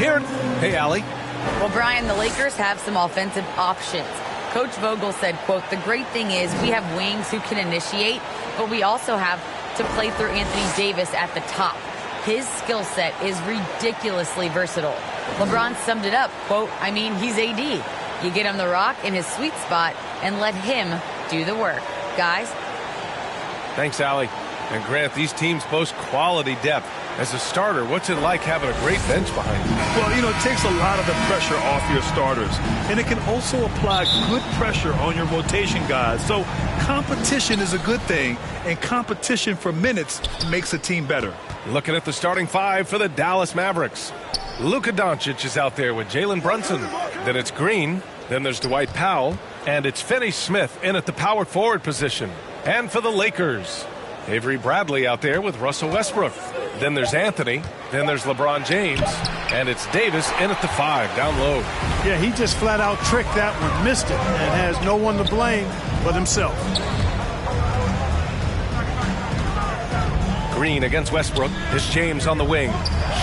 here. Hey, Allie. Well, Brian, the Lakers have some offensive options. Coach Vogel said, quote, "The great thing is we have wings who can initiate, but we also have to play through Anthony Davis at the top. His skill set is ridiculously versatile." LeBron summed it up, quote, "I mean, he's AD. You get him the rock in his sweet spot and let him do the work." Guys? Thanks, Allie. And Grant, these teams boast quality depth. As a starter, what's it like having a great bench behind you? Well, it takes a lot of the pressure off your starters. And it can also apply good pressure on your rotation guys. So competition is a good thing. And competition for minutes makes a team better. Looking at the starting five for the Dallas Mavericks. Luka Doncic is out there with Jalen Brunson. Then it's Green. Then there's Dwight Powell. And it's Finney-Smith in at the power forward position. And for the Lakers, Avery Bradley out there with Russell Westbrook. Then there's Anthony. Then there's LeBron James. And it's Davis in at the 5, down low. Yeah, he just flat out tricked that one, missed it, and has no one to blame but himself. Green against Westbrook. It's James on the wing.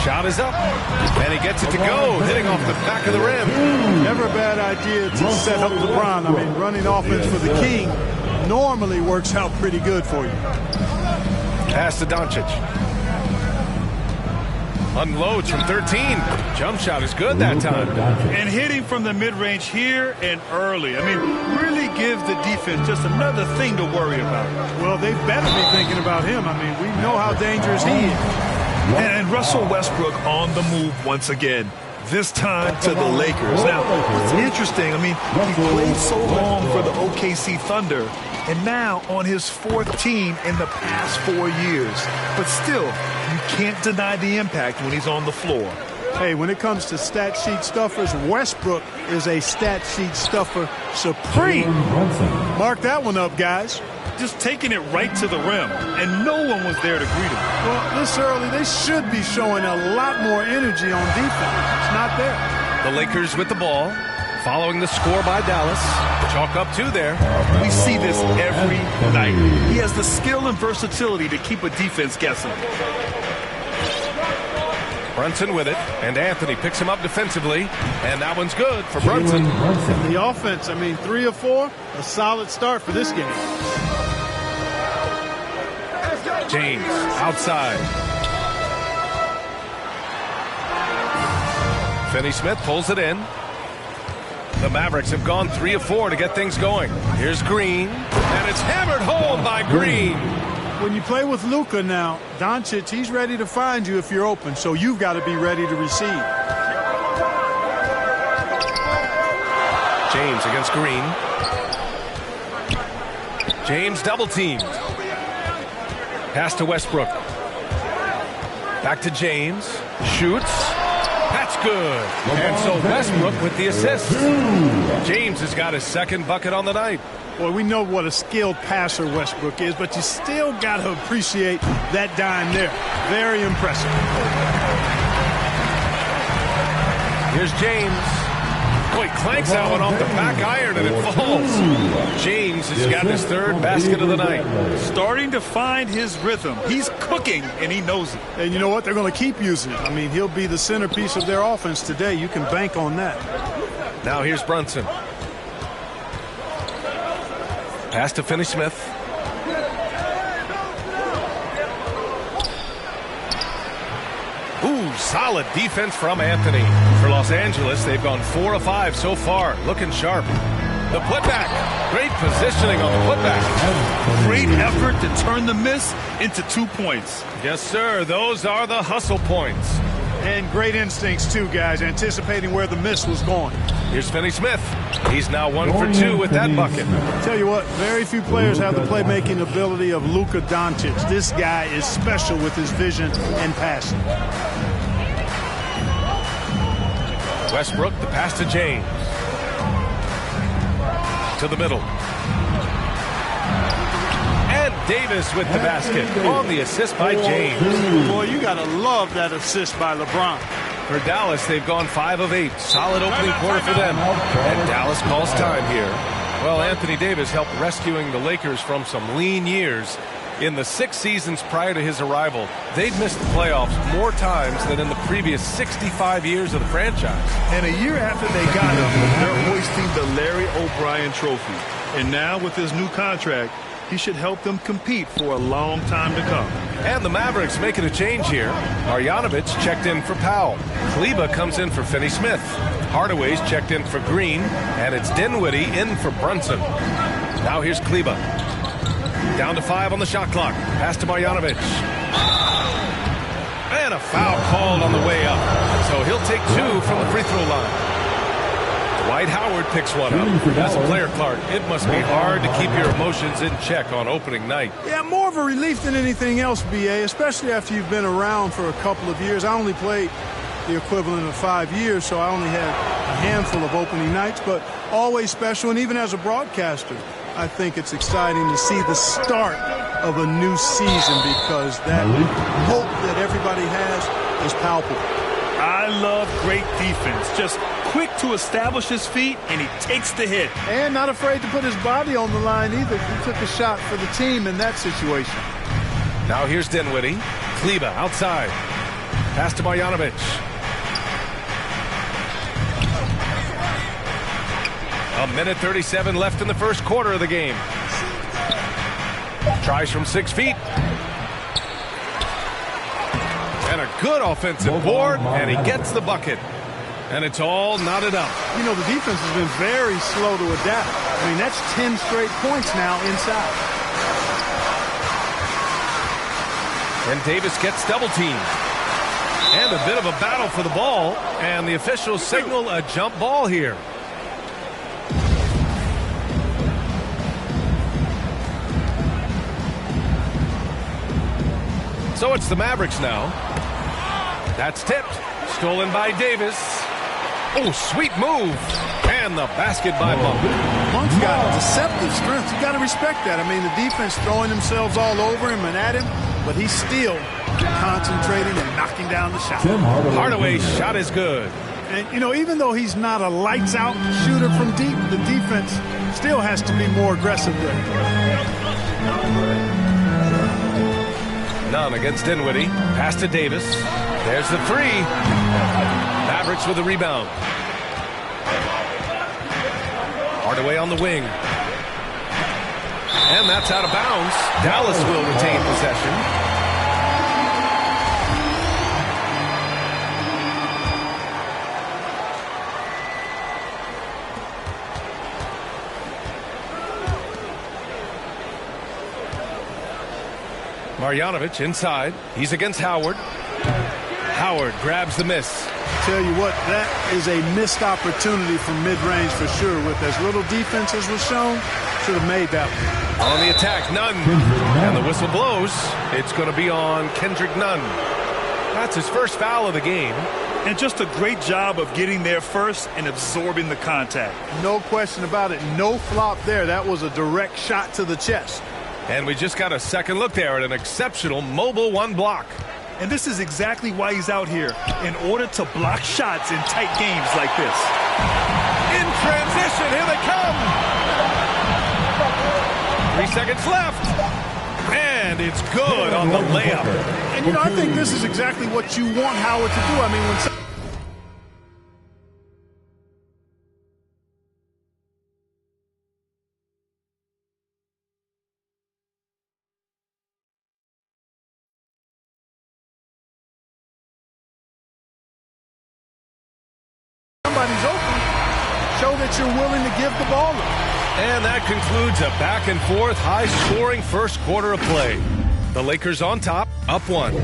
Shot is up. And he gets it to go, hitting off the back of the rim. Never a bad idea to set up LeBron. I mean, running offense for the King normally works out pretty good for you. Pass to Doncic. Unloads from 13. Jump shot is good that time. And hitting from the mid-range here and early. I mean, really gives the defense just another thing to worry about. Well, they better be thinking about him. I mean, we know how dangerous he is. And Russell Westbrook on the move once again. This time to the Lakers. Now, what's interesting, I mean, he played so long for the OKC Thunder, and now on his 4th team in the past 4 years. But still, you can't deny the impact when he's on the floor. Hey, when it comes to stat sheet stuffers, Westbrook is a stat sheet stuffer supreme. Mark that one up, guys. Just taking it right to the rim, and no one was there to greet him. Well, this early, they should be showing a lot more energy on defense. It's not there. The Lakers with the ball, following the score by Dallas. Chalk up 2 there. We see this every night. He has the skill and versatility to keep a defense guessing. Brunson with it, and Anthony picks him up defensively, and that one's good for Brunson. The offense, I mean, 3 of 4, a solid start for this game. James outside. Finney-Smith pulls it in. The Mavericks have gone 3 of 4 to get things going. Here's Green, and it's hammered home by Green. When you play with Luka now, Doncic, he's ready to find you if you're open, so you've got to be ready to receive. James against Green. James double-teamed. Pass to Westbrook. Back to James. Shoots. That's good. And so Westbrook with the assist. James has got his 2nd bucket on the night. Well, we know what a skilled passer Westbrook is, but you still got to appreciate that dime there. Very impressive. Here's James. Boy, clanks that one off the back iron and it falls. James has got his 3rd basket of the night. Starting to find his rhythm. He's cooking, and he knows it. And you know what? They're going to keep using it. I mean, he'll be the centerpiece of their offense today. You can bank on that. Now here's Brunson. Pass to Finney-Smith. Ooh, solid defense from Anthony. For Los Angeles, they've gone 4 of 5 so far. Looking sharp. The putback. Great positioning on the putback. Great effort to turn the miss into 2 points. Yes, sir. Those are the hustle points. And great instincts, too, guys, anticipating where the miss was going. Here's Finney-Smith. He's now 1 for 2 with that bucket. Tell you what, very few players have the playmaking ability of Luka Doncic. This guy is special with his vision and passing. Westbrook, the pass to James. To the middle. And Davis with the basket on the assist by James. Boy, you got to love that assist by LeBron. For Dallas, they've gone 5 of 8. Solid opening quarter for them. And Dallas calls time here. Well, Anthony Davis helped rescuing the Lakers from some lean years. In the 6 seasons prior to his arrival, they'd missed the playoffs more times than in the previous 65 years of the franchise. And a year after they got him, they're hoisting the Larry O'Brien Trophy. And now with his new contract, he should help them compete for a long time to come. And the Mavericks making a change here. Marjanovic checked in for Powell. Kleba comes in for Finney Smith. Hardaway's checked in for Green. And it's Dinwiddie in for Brunson. Now here's Kleba. Down to 5 on the shot clock. Pass to Marjanovic. And a foul called on the way up. So he'll take 2 from the free throw line. Dwight Howard picks one up. As a player, Clark, it must be hard to keep your emotions in check on opening night. Yeah, more of a relief than anything else, B.A., especially after you've been around for a couple of years. I only played the equivalent of 5 years, so I only had a handful of opening nights, but always special. And even as a broadcaster, I think it's exciting to see the start of a new season because that hope that everybody has is palpable. I love great defense. Just quick to establish his feet, and he takes the hit. And not afraid to put his body on the line either. He took a shot for the team in that situation. Now here's Dinwiddie. Kleba outside. Pass to Marjanovic. A minute 37 left in the first quarter of the game. Tries from 6 feet. And a good offensive board, and he gets the bucket. And it's all knotted up. You know, the defense has been very slow to adapt. I mean, that's 10 straight points now inside. And Davis gets double-teamed. And a bit of a battle for the ball. And the officials signal a jump ball here. So it's the Mavericks now. That's tipped. Stolen by Davis. Oh, sweet move. And the basket by Monk. Monk's got deceptive strength. You got to respect that. I mean, the defense throwing themselves all over him and at him, but he's still concentrating and knocking down the shot. Hardaway's shot is good. And, you know, even though he's not a lights-out shooter from deep, the defense still has to be more aggressive there. None against Dinwiddie. Pass to Davis. There's the 3. Mavericks with the rebound. Hardaway on the wing. And that's out of bounds. Dallas will retain possession. Marjanovic inside. He's against Howard. Howard grabs the miss. Tell you what, that is a missed opportunity from mid-range for sure. With as little defense as was shown, should have made that one. On the attack, Nunn. And the whistle blows. It's going to be on Kendrick Nunn. That's his first foul of the game. And just a great job of getting there first and absorbing the contact. No question about it. No flop there. That was a direct shot to the chest. And we just got a second look there at an exceptional mobile 1 block. And this is exactly why he's out here, in order to block shots in tight games like this. In transition, here they come. 3 seconds left. And it's good on the layup. And, you know, I think this is exactly what you want Howard to do. I mean, when somebody's open, show that you're willing to give the ball up. And that concludes a back-and-forth, high-scoring first quarter of play. The Lakers on top, up 1.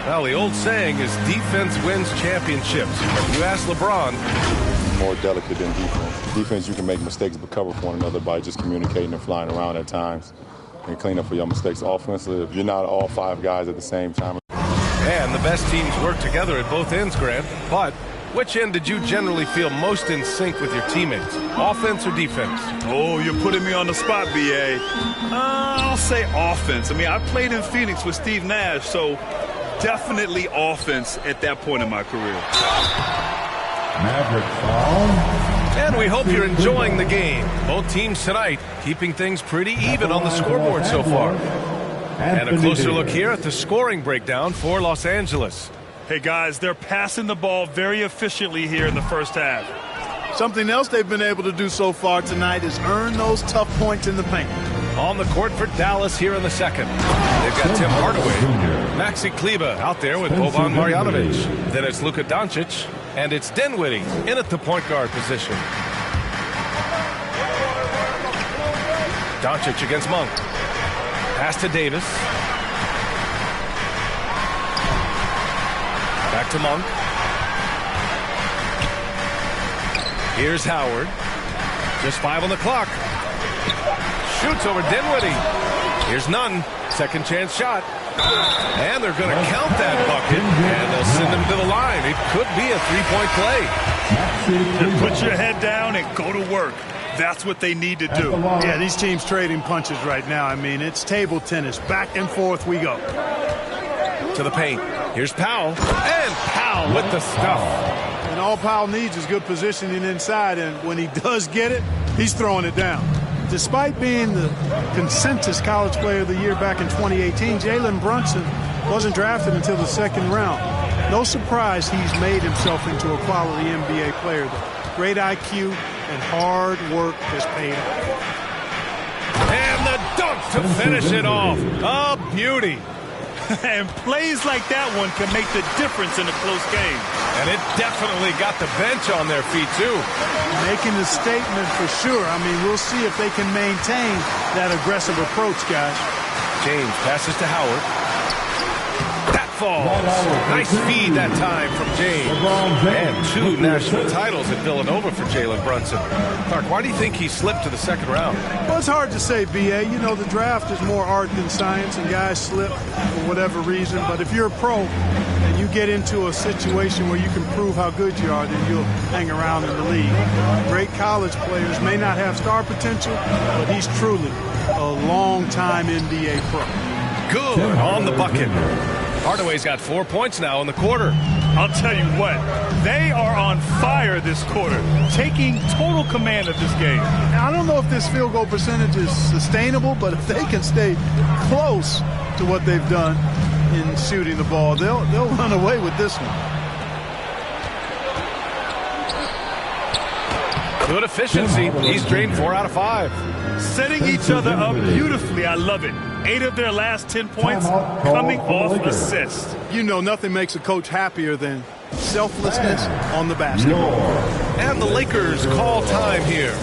Well, the old saying is defense wins championships. If you ask LeBron, more delicate than defense. Defense, you can make mistakes but cover for one another by just communicating and flying around at times and clean up for your mistakes. Offensively, if you're not all 5 guys at the same time. And the best teams work together at both ends, Grant. But which end did you generally feel most in sync with your teammates? Offense or defense? Oh, you're putting me on the spot, B.A. I'll say offense. I mean, I played in Phoenix with Steve Nash, so definitely offense at that point in my career. Maverick foul. And we hope you're enjoying the game. Both teams tonight keeping things pretty even on the scoreboard so far. And a closer look here at the scoring breakdown for Los Angeles. Hey, guys, they're passing the ball very efficiently here in the first half. Something else they've been able to do so far tonight is earn those tough points in the paint. On the court for Dallas here in the second. They've got Tim Hardaway, Maxi Kleber out there with Boban Marjanovic. Then it's Luka Doncic, and it's Dinwiddie in at the point guard position. Doncic against Monk. Pass to Davis. Back to Monk. Here's Howard. Just 5 on the clock. Shoots over Dinwiddie. Here's Nunn. Second chance shot. And they're going to count that bucket. And they'll send him to the line. It could be a three-point play. Put your head down and go to work. That's what they need to do. Yeah, these teams trading punches right now. I mean, it's table tennis. Back and forth we go. To the paint. Here's Powell. And Powell with the stuff. And all Powell needs is good positioning inside. And when he does get it, he's throwing it down. Despite being the consensus college player of the year back in 2018, Jalen Brunson wasn't drafted until the second round. No surprise he's made himself into a quality NBA player. The great IQ and hard work has paid off. And the dunk to finish it off. A beauty. And plays like that one can make the difference in a close game. And it definitely got the bench on their feet, too. Making a statement for sure. I mean, we'll see if they can maintain that aggressive approach, guys. James passes to Howard. That falls. Nice feed that time from James. And 2 national titles at Villanova for Jalen Brunson. Clark, why do you think he slipped to the second round? Well, it's hard to say, B.A. You know, the draft is more art than science, and guys slip for whatever reason. But if you're a pro and you get into a situation where you can prove how good you are, then you'll hang around in the league. Great college players may not have star potential, but he's truly a long-time NBA pro. Good on the bucket. Hardaway's got 4 points now in the quarter. I'll tell you what, they are on fire this quarter, taking total command of this game. Now, I don't know if this field goal percentage is sustainable, but if they can stay close to what they've done in shooting the ball, they'll run away with this one. Good efficiency. He's drained 4 out of 5. Setting each other up beautifully. I love it. 8 of their last 10 points coming off assists. You know, nothing makes a coach happier than selflessness on the basketball. And the Lakers call time here.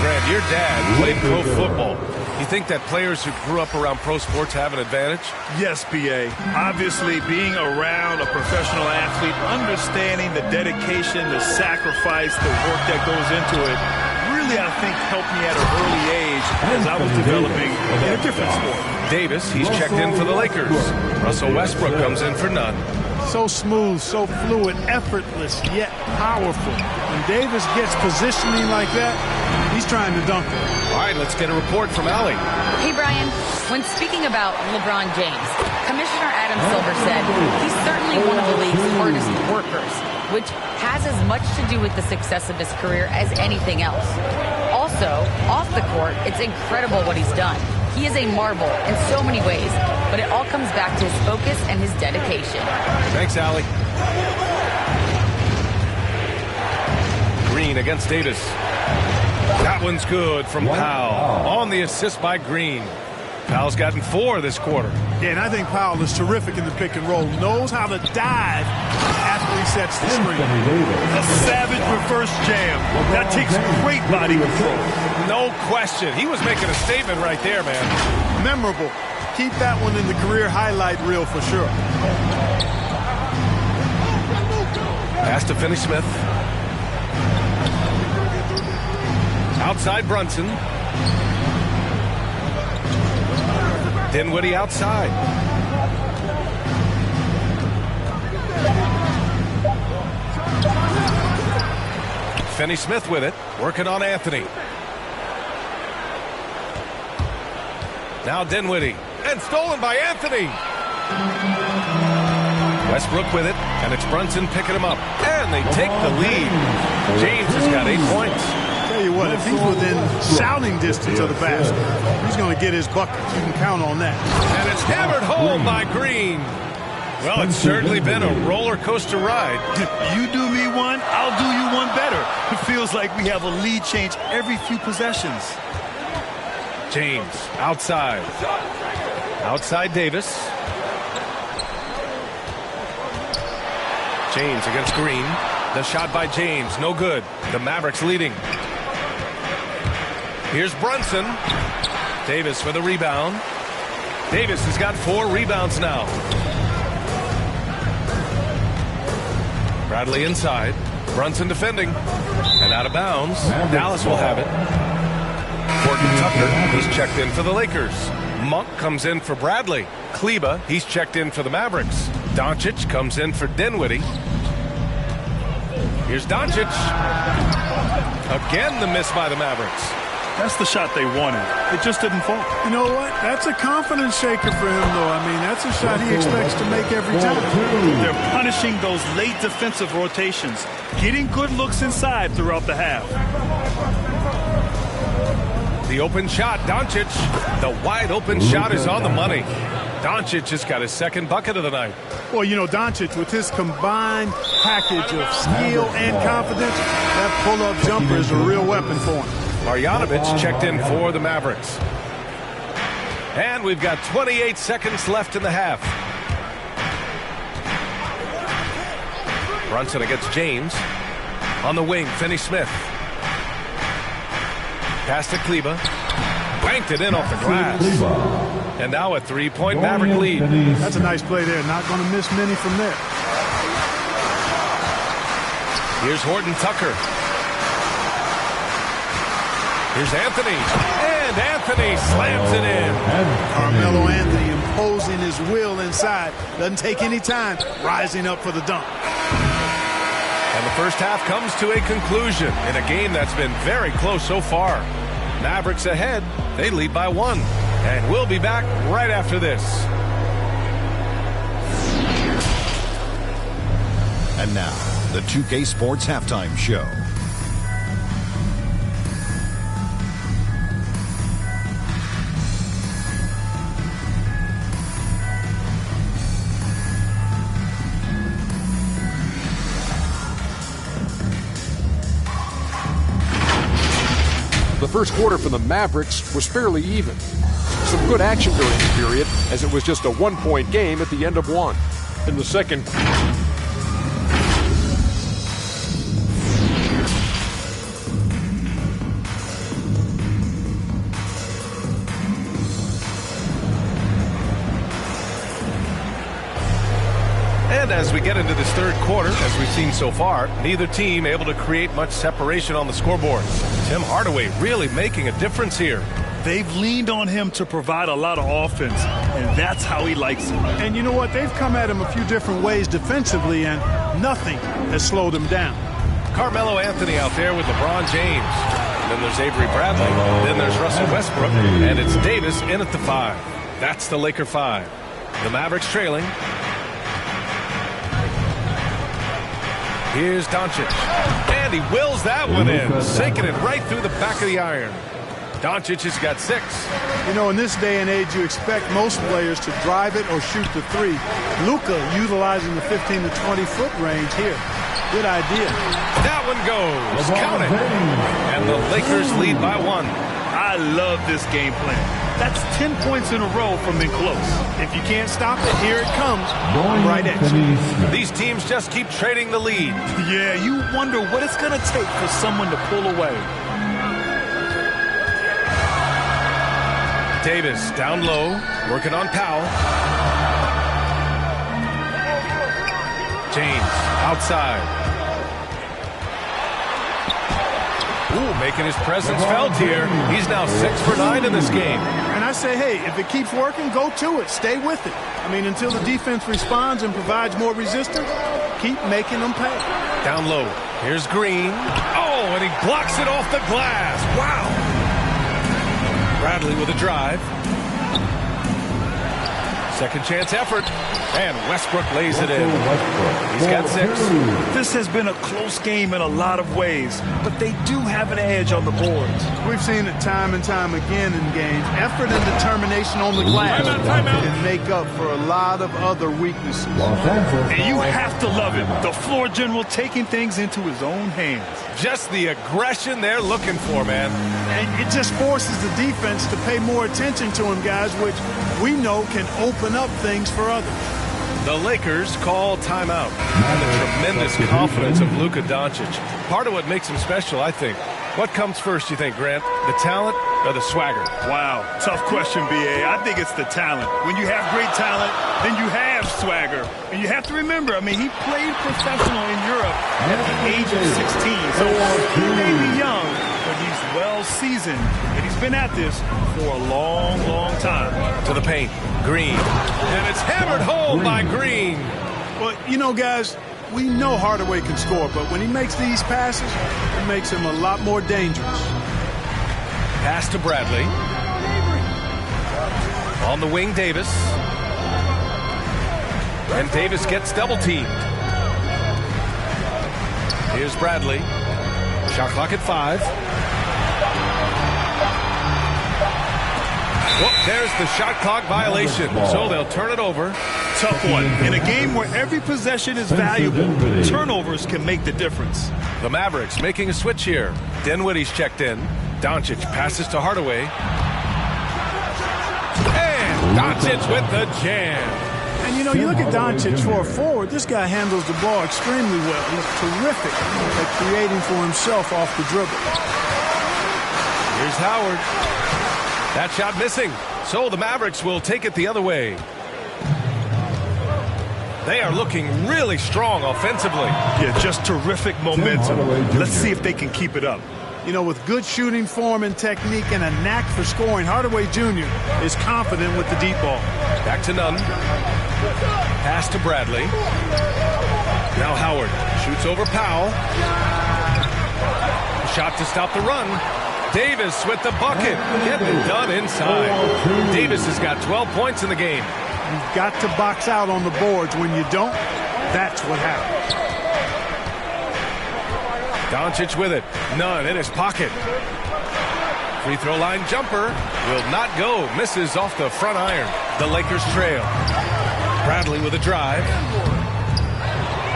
Brad, your dad played pro football. You think that players who grew up around pro sports have an advantage? Yes, B.A. Obviously, being around a professional athlete, understanding the dedication, the sacrifice, the work that goes into it, really, I think, helped me at an early age as I was developing in a different sport. Davis, he's checked in for the Lakers. Russell Westbrook comes in for Nunn. So smooth, so fluid, effortless, yet powerful. When Davis gets positioning like that, he's trying to dunk it. All right, let's get a report from Allie. Hey, Brian, when speaking about LeBron James, Commissioner Adam Silver said he's certainly one of the league's hardest workers, which has as much to do with the success of his career as anything else. Also, off the court, it's incredible what he's done. He is a marvel in so many ways, but it all comes back to his focus and his dedication. Thanks, Allie. Green against Davis. That one's good from Powell. On the assist by Green. Powell's gotten 4 this quarter. Yeah, and I think Powell is terrific in the pick and roll. Knows how to dive after he sets the screen. A savage reverse jam. That takes great body control. No question. He was making a statement right there, man. Memorable. Keep that one in the career highlight reel for sure. Pass to Finney-Smith. Outside Brunson. Dinwiddie outside. Finney-Smith with it, working on Anthony. Now Dinwiddie, and stolen by Anthony. Westbrook with it, and it's Brunson picking him up. And they take the lead. James has got 8 points. Tell you what, if he's within shouting distance of the basket, he's going to get his buckets. You can count on that. And it's hammered home by Green. Well, it's certainly been a roller coaster ride. You do me one, I'll do you one better. It feels like we have a lead change every few possessions. James outside. Outside Davis. James against Green. The shot by James, no good. The Mavericks leading. Here's Brunson. Davis for the rebound. Davis has got 4 rebounds now. Bradley inside. Brunson defending. And out of bounds. Dallas will have it. Horton Tucker, he's checked in for the Lakers. Monk comes in for Bradley. Kleba, he's checked in for the Mavericks. Doncic comes in for Dinwiddie. Here's Doncic. Again, the miss by the Mavericks. That's the shot they wanted. It just didn't fall. You know what? That's a confidence shaker for him, though. I mean, that's a shot he expects to make every time. They're punishing those late defensive rotations, getting good looks inside throughout the half. The open shot, Doncic. The wide open shot is on the money. Doncic has got his 2nd bucket of the night. Well, you know, Doncic, with his combined package of skill and confidence, that pull-up jumper is a real weapon for him. Marjanovic checked in for the Mavericks. And we've got 28 seconds left in the half. Brunson against James. On the wing, Finney-Smith. Pass to Kleba. Banked it in off the glass. And now a 3-point Maverick lead. That's a nice play there. Not going to miss many from there. Here's Horton Tucker. Here's Anthony. And Anthony slams it in. Carmelo Anthony imposing his will inside. Doesn't take any time. Rising up for the dunk. And the first half comes to a conclusion in a game that's been very close so far. Mavericks ahead. They lead by 1. And we'll be back right after this. And now, the 2K Sports Halftime Show. The first quarter for the Mavericks was fairly even. Some good action during the period, as it was just a 1-point game at the end of 1. In the second, and as we get into this third quarter, as we've seen so far, neither team able to create much separation on the scoreboard. Tim Hardaway really making a difference here. They've leaned on him to provide a lot of offense, and that's how he likes it. And you know what? They've come at him a few different ways defensively, and nothing has slowed him down. Carmelo Anthony out there with LeBron James. Then there's Avery Bradley. Then there's Russell Westbrook. And it's Davis in at the 5. That's the Laker 5. The Mavericks trailing. Here's Doncic. And he wills that one in, sinking it right through the back of the iron. Doncic has got 6. You know, in this day and age, you expect most players to drive it or shoot the 3. Luka utilizing the 15 to 20-foot range here. Good idea. That one goes. Count it. And the Lakers lead by 1. I love this game plan. That's 10 points in a row from being close. If you can't stop it, here it comes. Right at you. These teams just keep trading the lead. Yeah, you wonder what it's going to take for someone to pull away. Davis down low, working on Powell. James outside. Ooh, making his presence felt here. He's now 6 for 9 in this game. And I say, hey, if it keeps working, go to it. Stay with it. I mean, until the defense responds and provides more resistance, keep making them pay. Down low. Here's Green. Oh, and he blocks it off the glass. Wow. Bradley with a drive. Second chance effort, and Westbrook lays it in. He's got 6. This has been a close game in a lot of ways, but they do have an edge on the boards. We've seen it time and time again in games. Effort and determination on the glass can make up for a lot of other weaknesses. And you have to love it. The floor general taking things into his own hands. Just the aggression they're looking for, man. And it just forces the defense to pay more attention to him, guys, which we know can open up things for others. The Lakers call timeout. And the tremendous confidence of Luka Doncic. Part of what makes him special, I think. What comes first, you think, Grant? The talent or the swagger? Wow, tough question, B.A. I think it's the talent. When you have great talent, then you have swagger. And you have to remember, I mean, he played professional in Europe at the age of 16. So he may be young, but he's well-seasoned. And he's been at this for a long, long time. To the paint, Green. And it's hammered home by Green. Well, you know, guys, we know Hardaway can score, but when he makes these passes, it makes him a lot more dangerous. Pass to Bradley. On the wing, Davis. And Davis gets double-teamed. Here's Bradley. Shot clock at 5. Well, there's the shot clock violation, so they'll turn it over. Tough one. In a game where every possession is valuable, turnovers can make the difference. The Mavericks making a switch here. Dinwiddie's checked in. Doncic passes to Hardaway. And Doncic with the jam. And, you know, you look at Doncic for a forward, this guy handles the ball extremely well. He's terrific at creating for himself off the dribble. Here's Howard. That shot missing. So the Mavericks will take it the other way. They are looking really strong offensively. Yeah, just terrific momentum. Let's see if they can keep it up. You know, with good shooting form and technique and a knack for scoring, Hardaway Jr. is confident with the deep ball. Back to Nunn. Pass to Bradley. Now Howard shoots over Powell. Shot to stop the run. Davis with the bucket. Getting it done inside. Davis has got 12 points in the game. You've got to box out on the boards. When you don't, that's what happens. Doncic with it. Nunn in his pocket. Free throw line jumper will not go. Misses off the front iron. The Lakers trail. Bradley with a drive.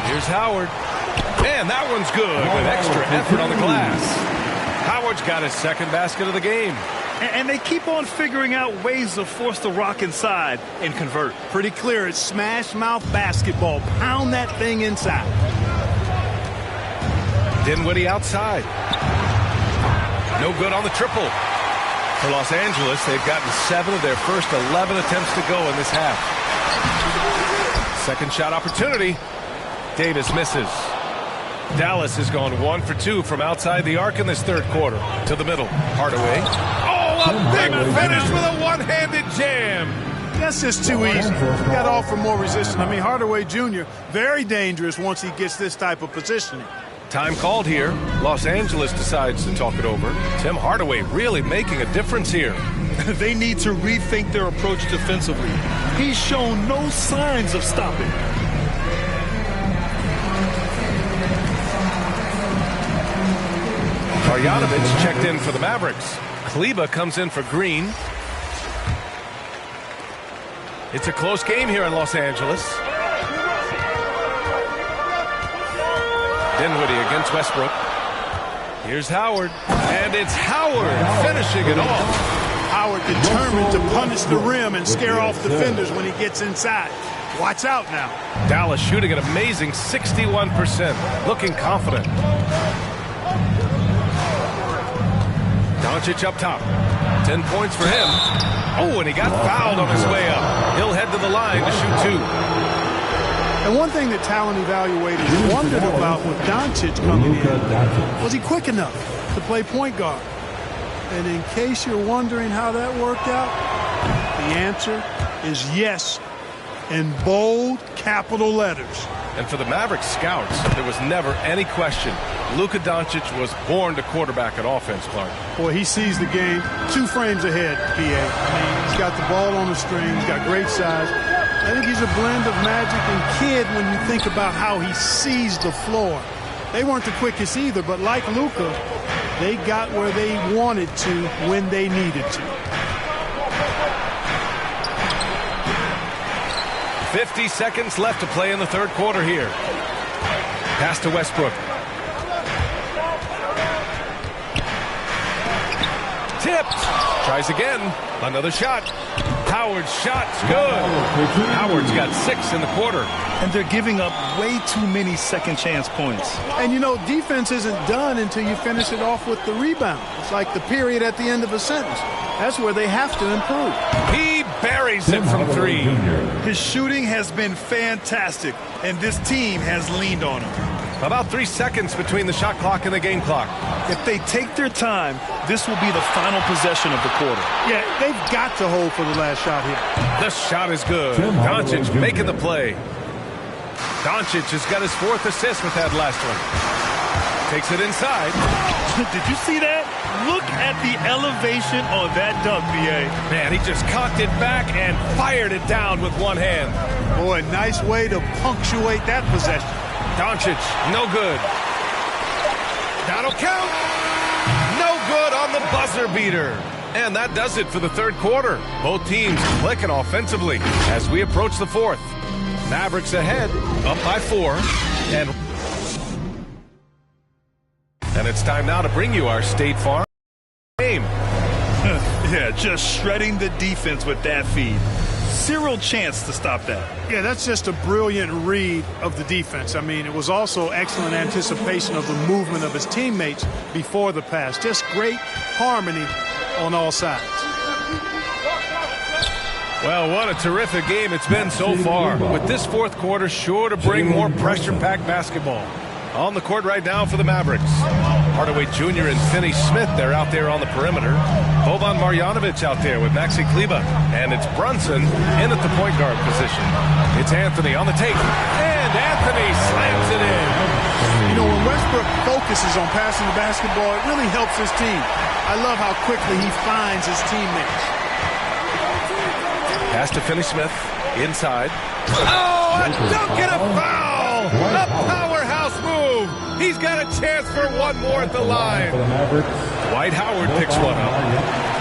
Here's Howard. And that one's good with extra effort on the glass. Howard's got his second basket of the game. And they keep on figuring out ways to force the rock inside and convert. Pretty clear. It's smash mouth basketball. Pound that thing inside. Dinwiddie outside. No good on the triple. For Los Angeles, they've gotten 7 of their first 11 attempts to go in this half. Second shot opportunity. Davis misses. Dallas has gone 1 for 2 from outside the arc in this third quarter. To the middle. Hardaway. Oh, a big finish with a one-handed jam. That's just too easy. You got to offer more resistance. I mean, Hardaway Jr., very dangerous once he gets this type of positioning. Time called here. Los Angeles decides to talk it over. Tim Hardaway really making a difference here. They need to rethink their approach defensively. He's shown no signs of stopping. Marjanovic checked in for the Mavericks. Kleba comes in for Green. It's a close game here in Los Angeles. Dinwiddie against Westbrook. Here's Howard. And it's Howard finishing it off. Howard determined to punish the rim and scare off defenders when he gets inside. Watch out now. Dallas shooting an amazing 61%. Looking confident. Doncic up top. 10 points for him. Oh, and he got fouled on his way up. He'll head to the line to shoot 2. And one thing that talent evaluators wondered about with Doncic coming in, was he quick enough to play point guard? And in case you're wondering how that worked out, the answer is yes, in bold capital letters. And for the Mavericks scouts, there was never any question. Luka Doncic was born to quarterback an offense, Clark. Boy, he sees the game 2 frames ahead, PA. I mean, He's got the ball on the string. He's got great size. I think he's a blend of Magic and Kidd when you think about how he sees the floor. They weren't the quickest either, but like Luka, they got where they wanted to when they needed to. 50 seconds left to play in the third quarter here. Pass to Westbrook. Tipped. Tries again. Another shot. Howard's shot's good. Howard's got 6 in the quarter. And they're giving up way too many second chance points. And, you know, defense isn't done until you finish it off with the rebound. It's like the period at the end of a sentence. That's where they have to improve. He buries it from 3. His shooting has been fantastic, and this team has leaned on him. About 3 seconds between the shot clock and the game clock. If they take their time, this will be the final possession of the quarter. Yeah, they've got to hold for the last shot here. The shot is good. Doncic making the play. Doncic has got his 4th assist with that last one. Takes it inside. Did you see that? Look at the elevation on that dunk, B.A. Man, he just cocked it back and fired it down with one hand. Boy, nice way to punctuate that possession. Doncic, no good. That'll count. No good on the buzzer beater. And that does it for the third quarter. Both teams clicking offensively as we approach the fourth. Mavericks ahead, up by 4. And it's time now to bring you our State Farm game. Yeah, just shredding the defense with that feed. Zero chance to stop that. Yeah, that's just a brilliant read of the defense. I mean, it was also excellent anticipation of the movement of his teammates before the pass. Just great harmony on all sides. Well, what a terrific game it's been so far. With this fourth quarter sure to bring more pressure-packed basketball. On the court right now for the Mavericks. Hardaway Jr. and Finney-Smith, they're out there on the perimeter. Boban Marjanovic out there with Maxi Kleber. And it's Brunson in at the point guard position. It's Anthony on the take. And Anthony slams it in. You know, when Westbrook focuses on passing the basketball, it really helps his team. I love how quickly he finds his teammates. Pass to Finney-Smith. Inside. Oh, a dunk and a foul! A powerhouse move. He's got a chance for one more at the line. Dwight Howard picks one up.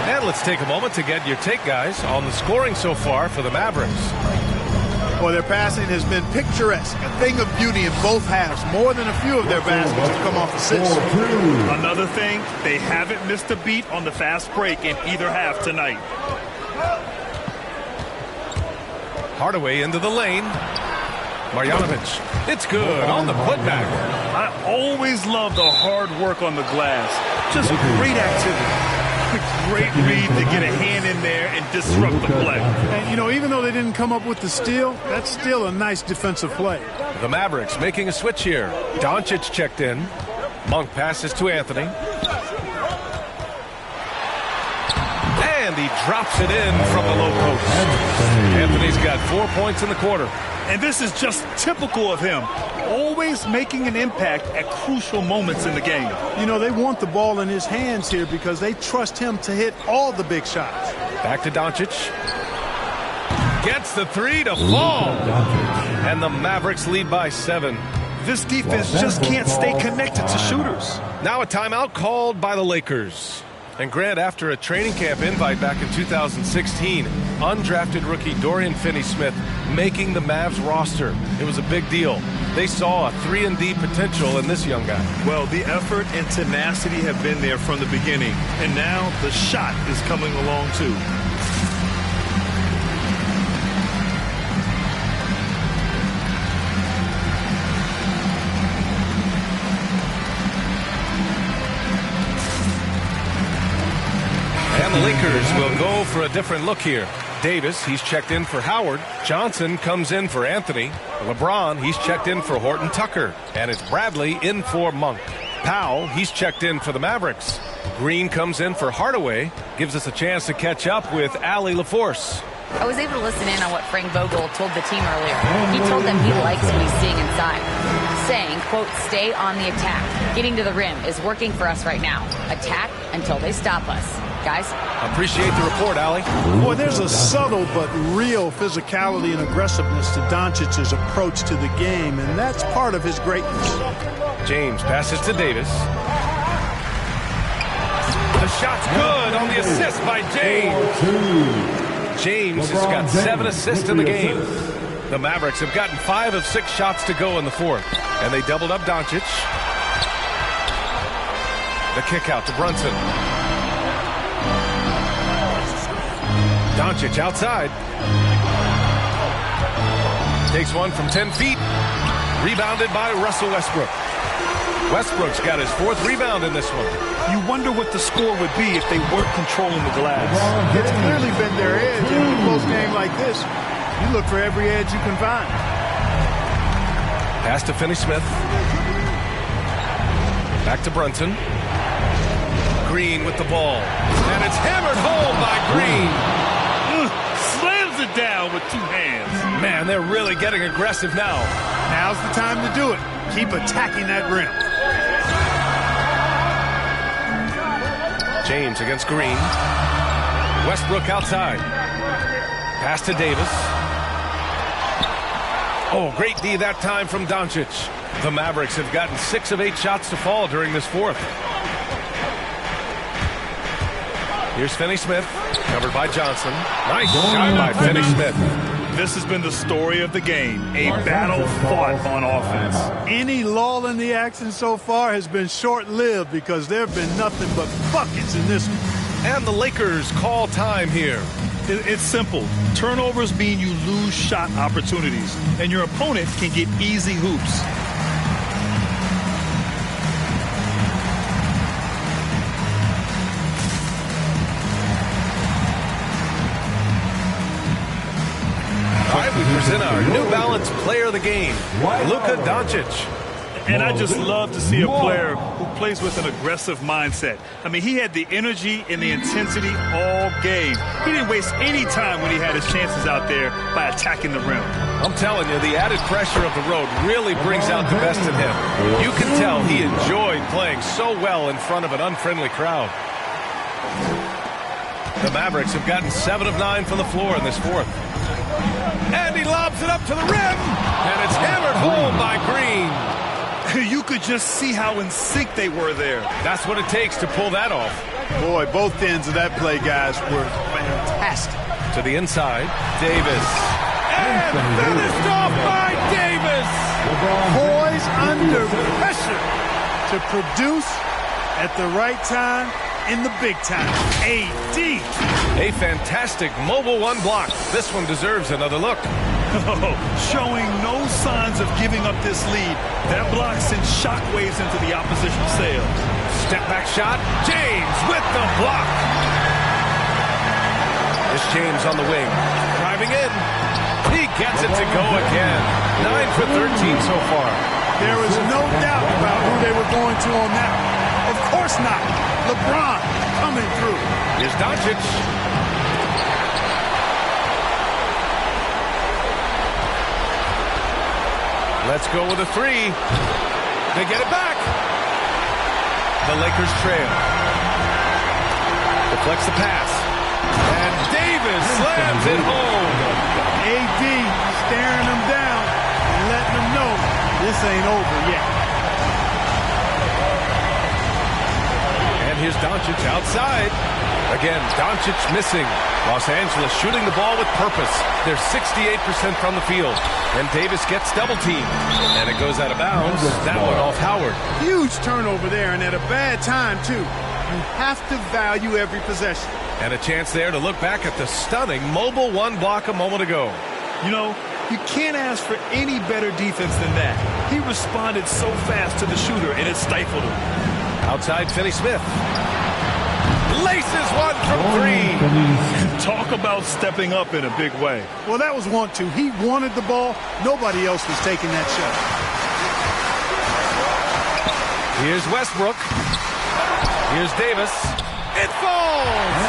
And let's take a moment to get your take, guys, on the scoring so far for the Mavericks. Well, their passing has been picturesque, a thing of beauty in both halves. More than a few of their baskets have come off assists. Another thing, they haven't missed a beat on the fast break in either half tonight. Hardaway into the lane. Marjanovic. It's good on the putback. I always love the hard work on the glass. Just great activity. Great read to get a hand in there and disrupt the play. And, you know, even though they didn't come up with the steal, that's still a nice defensive play. The Mavericks making a switch here. Doncic checked in. Monk passes to Anthony. And he drops it in from the low post. Anthony's got 4 points in the quarter. And this is just typical of him. Always making an impact at crucial moments in the game. You know, they want the ball in his hands here because they trust him to hit all the big shots. Back to Doncic. Gets the 3 to fall. And the Mavericks lead by 7. This defense just can't stay connected to shooters. Now a timeout called by the Lakers. And Grant, after a training camp invite back in 2016, undrafted rookie Dorian Finney-Smith making the Mavs roster. It was a big deal. They saw a 3-and-D potential in this young guy. Well, the effort and tenacity have been there from the beginning, and now the shot is coming along too. And the Lakers will go for a different look here. Davis, he's checked in for Howard. Johnson comes in for Anthony. LeBron, he's checked in for Horton Tucker. And it's Bradley in for Monk. Powell, he's checked in for the Mavericks. Green comes in for Hardaway. Gives us a chance to catch up with Allie LaForce. I was able to listen in on what Frank Vogel told the team earlier. He told them he likes what he's seeing inside, saying, quote, stay on the attack. Getting to the rim is working for us right now. Attack until they stop us. guys. Appreciate the report, Allie. Boy, there's a subtle but real physicality and aggressiveness to Doncic's approach to the game, and that's part of his greatness. James passes to Davis. The shot's good on the assist by James. James has got 7 assists in the game. The Mavericks have gotten 5 of 6 shots to go in the fourth, and they doubled up Doncic. The kick out to Brunson. Doncic outside. Takes one from 10 feet. Rebounded by Russell Westbrook. Westbrook's got his 4th rebound in this one. You wonder what the score would be if they weren't controlling the glass. It's clearly been their edge in a close game like this. You look for every edge you can find. Pass to Finney-Smith. Back to Brunson. Green with the ball. And it's hammered home by Green. Slams it down with 2 hands. Man, they're really getting aggressive now. Now's the time to do it. Keep attacking that rim. James against Green. Westbrook outside. Pass to Davis. Oh, great D that time from Doncic. The Mavericks have gotten 6 of 8 shots to fall during this fourth. Here's Finney-Smith, covered by Johnson. Nice shot by Finney-Smith. This has been the story of the game, a battle fought on offense. Any lull in the action so far has been short-lived because there have been nothing but buckets in this one. And the Lakers call time here. It's simple. Turnovers mean you lose shot opportunities, and your opponent can get easy hoops. All right, we present our New Balance Player of the Game, Luka Doncic. And I just love to see a player who plays with an aggressive mindset. I mean, he had the energy and the intensity all game. He didn't waste any time when he had his chances out there by attacking the rim. I'm telling you, the added pressure of the road really brings out the best in him. You can tell he enjoyed playing so well in front of an unfriendly crowd. The Mavericks have gotten 7 of 9 from the floor in this fourth. And he lobs it up to the rim, and it's hammered home by Green. You could just see how in sync they were there. That's what it takes to pull that off. Boy, both ends of that play, guys, were fantastic. To the inside, Davis. And finished off by Davis. Poised under pressure to produce at the right time in the big time. AD. A fantastic mobile 1 block. This one deserves another look. Showing no signs of giving up this lead. That block sends shockwaves into the opposition's sails. Step back shot. James with the block. This James on the wing. Driving in. He gets it to go again. 9 for 13 so far. There is no doubt about who they were going to on that. Of course not. LeBron coming through. Here's Doncic. Let's go with a 3. They get it back. The Lakers trail. Deflects the pass. And Davis slams it home. AD staring them down and letting them know this ain't over yet. And here's Doncic outside. Again, Doncic missing. Los Angeles shooting the ball with purpose. They're 68% from the field. And Davis gets double-teamed. And it goes out of bounds. That one off Howard. Huge turnover there, and at a bad time, too. You have to value every possession. And a chance there to look back at the stunning mobile 1 block a moment ago. You know, you can't ask for any better defense than that. He responded so fast to the shooter, and it stifled him. Outside Finney-Smith. Laces one from 3. Talk about stepping up in a big way. Well, that was 1-2. He wanted the ball. Nobody else was taking that shot. Here's Westbrook. Here's Davis. It falls!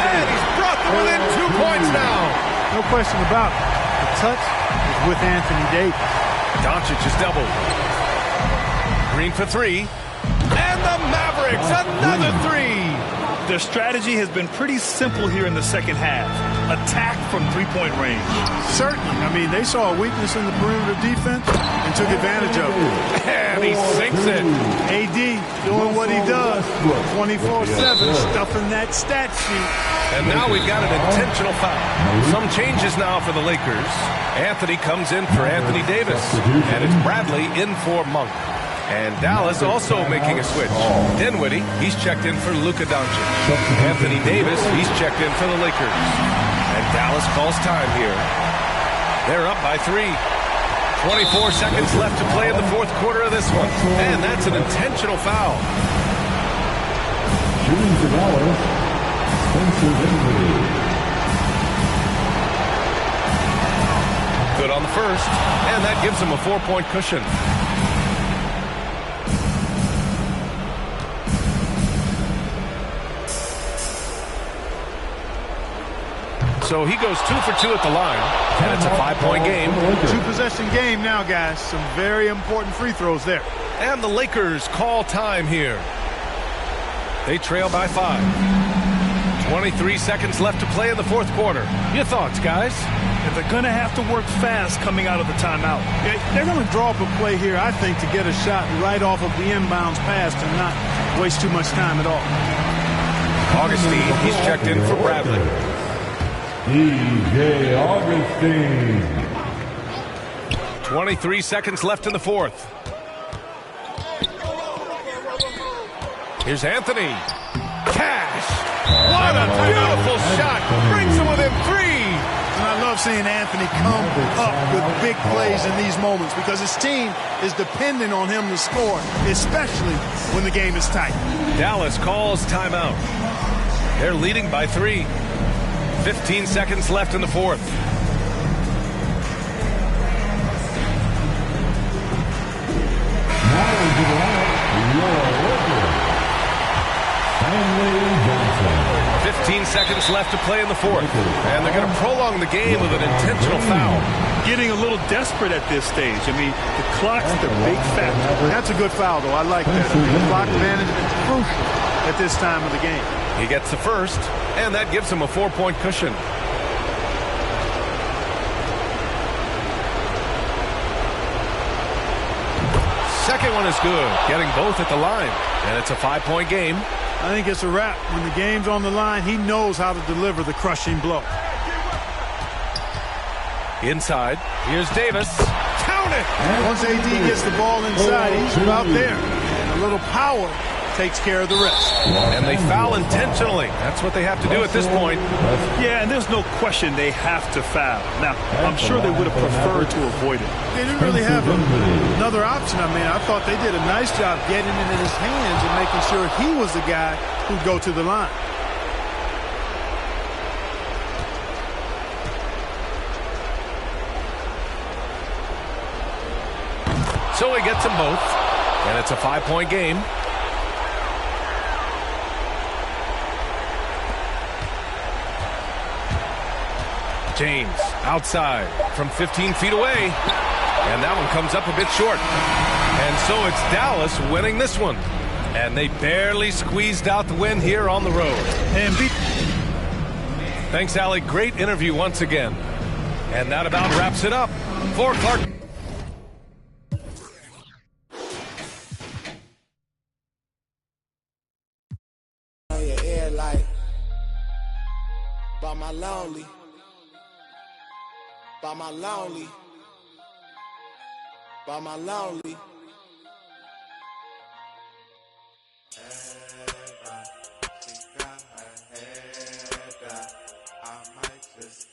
And he's brought them within 2 points now. No question about it. The touch is with Anthony Davis. Doncic is doubled. Green for 3. And the Mavericks, another 3. Their strategy has been pretty simple here in the second half. Attack from three-point range. Certainly. I mean, they saw a weakness in the perimeter defense and took advantage of it. And he sinks it. AD doing what he does. 24/7, stuffing that stat sheet. And now we've got an intentional foul. Some changes now for the Lakers. Anthony comes in for Anthony Davis. And it's Bradley in for Monk. And Dallas also making a switch. Dinwiddie, he's checked in for Luka Doncic. Anthony Davis, he's checked in for the Lakers. And Dallas calls time here. They're up by 3. 24 seconds left to play in the fourth quarter of this one. And that's an intentional foul. Shooting for Dallas, Spencer Dinwiddie. Good on the first. And that gives him a 4-point cushion. So he goes 2 for 2 at the line, and it's a 5-point game. 2-possession game now, guys. Some very important free throws there. And the Lakers call time here. They trail by 5. 23 seconds left to play in the fourth quarter. Your thoughts, guys? And they're going to have to work fast coming out of the timeout. They're going to draw up a play here, I think, to get a shot right off of the inbounds pass to not waste too much time at all. Augustine, he's checked in for Bradley. DJ Augustine. 23 seconds left in the fourth. Here's Anthony. Cash. What a beautiful shot. Brings him within 3. And I love seeing Anthony come up with big plays in these moments because his team is dependent on him to score, especially when the game is tight. Dallas calls timeout. They're leading by 3. 15 seconds left in the fourth. Now into the lineup, your worker, Stanley Johnson. 15 seconds left to play in the fourth. And they're going to prolong the game with an intentional foul. Getting a little desperate at this stage. I mean, the clock's the big factor. That's a good foul, though. I like that. I mean, clock management is crucial at this time of the game. He gets the first, and that gives him a 4-point cushion. Second one is good, getting both at the line, and it's a 5-point game. I think it's a wrap. When the game's on the line, he knows how to deliver the crushing blow. Inside, here's Davis. Count it! Once AD gets the ball inside, he's about there. And a little power takes care of the rest. And they foul intentionally. That's what they have to do at this point. Yeah, and there's no question they have to foul. Now, I'm sure they would have preferred to avoid it. They didn't really have another option. I mean, I thought they did a nice job getting it in his hands and making sure he was the guy who'd go to the line. So he gets them both, and it's a 5-point game. James outside from 15 feet away, and that one comes up a bit short. And so it's Dallas winning this one, and they barely squeezed out the win here on the road. And Thanks, Allie. Great interview once again. And that about wraps it up for Clark. By my lonely, by my lonely, by my lonely. I might just